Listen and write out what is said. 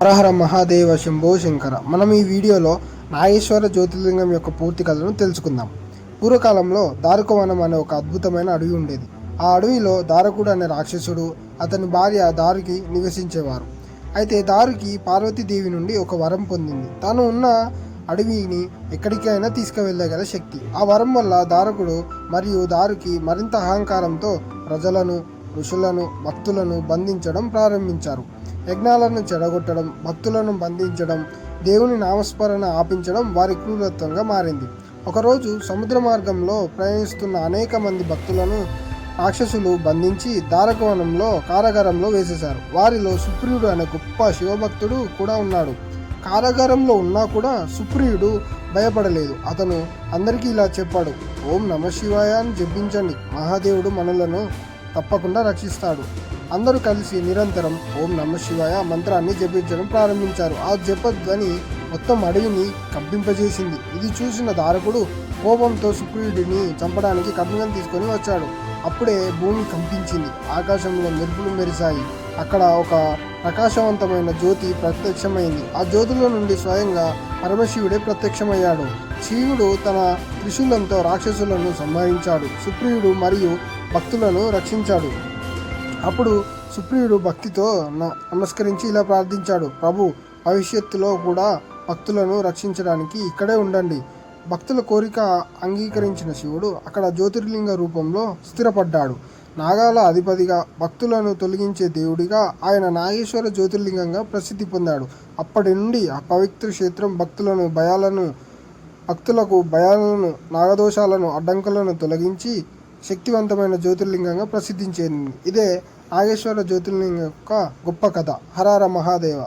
హరహర మహాదేవ శంభో శంకర. మనం ఈ వీడియోలో నాగేశ్వర జ్యోతిర్లింగం యొక్క పూర్తి కథను తెలుసుకుందాం. పూర్వకాలంలో దారుకవనం అనే ఒక అద్భుతమైన అడవి ఉండేది. ఆ అడవిలో దారకుడు అనే రాక్షసుడు, అతని భార్య దారుకి నివసించేవారు. అయితే దారుకి పార్వతీదేవి నుండి ఒక వరం పొందింది. తాను ఉన్న అడవిని ఎక్కడికైనా తీసుకువెళ్ళగల శక్తి. ఆ వరం వల్ల దారకుడు మరియు దారుకి మరింత అహంకారంతో ప్రజలను, ఋషులను, భక్తులను బంధించడం ప్రారంభించారు. యజ్ఞాలను చెడగొట్టడం, భక్తులను బంధించడం, దేవుని నామస్మరణ ఆపించడం వారి క్రూరత్వంగా మారింది. ఒకరోజు సముద్ర మార్గంలో ప్రయాణిస్తున్న అనేక మంది భక్తులను రాక్షసులు బంధించి దారకవనంలో కారాగారంలో వేసేశారు. వారిలో సుప్రియుడు అనే గొప్ప శివభక్తుడు కూడా ఉన్నాడు. కారాగారంలో ఉన్నా కూడా సుప్రియుడు భయపడలేదు. అతను అందరికీ ఇలా చెప్పాడు: ఓం నమ శివాయ అని జపించండి, మహాదేవుడు మనలను తప్పకుండా రక్షిస్తాడు. అందరూ కలిసి నిరంతరం ఓం నమ శివాయ మంత్రాన్ని జపించడం ప్రారంభించారు. ఆ జపధ్వని మొత్తం అడవిని కంపింపజేసింది. ఇది చూసిన దారకుడు కోపంతో సుప్రియుడిని చంపడానికి ఖడ్గం తీసుకొని వచ్చాడు. అప్పుడే భూమి కంపించింది, ఆకాశంలో మెరుపులు మెరిశాయి. అక్కడ ఒక ప్రకాశవంతమైన జ్యోతి ప్రత్యక్షమైంది. ఆ జ్యోతిలో నుండి స్వయంగా పరమశివుడే ప్రత్యక్షమయ్యాడు. శివుడు తన త్రిశూలంతో రాక్షసులను సంహరించాడు. సుప్రియుడు మరియు భక్తులను రక్షించాడు. అప్పుడు సుప్రియుడు భక్తితో నమస్కరించి ఇలా ప్రార్థించాడు: ప్రభు, భవిష్యత్తులో కూడా భక్తులను రక్షించడానికి ఇక్కడే ఉండండి. భక్తుల కోరిక అంగీకరించిన శివుడు అక్కడ జ్యోతిర్లింగ రూపంలో స్థిరపడ్డాడు. నాగాల అధిపతిగా, భక్తులను తొలగించే దేవుడిగా ఆయన నాగేశ్వర జ్యోతిర్లింగంగా ప్రసిద్ధి పొందాడు. అప్పటి నుండి ఆ పవిత్ర క్షేత్రం భక్తులకు భయాలను, నాగదోషాలను, అడ్డంకులను తొలగించి శక్తివంతమైన జ్యోతిర్లింగంగా ప్రసిద్ధి చెందింది. ఇదే నాగేశ్వర జ్యోతిర్లింగం యొక్క గొప్ప కథ. హరహర మహాదేవ.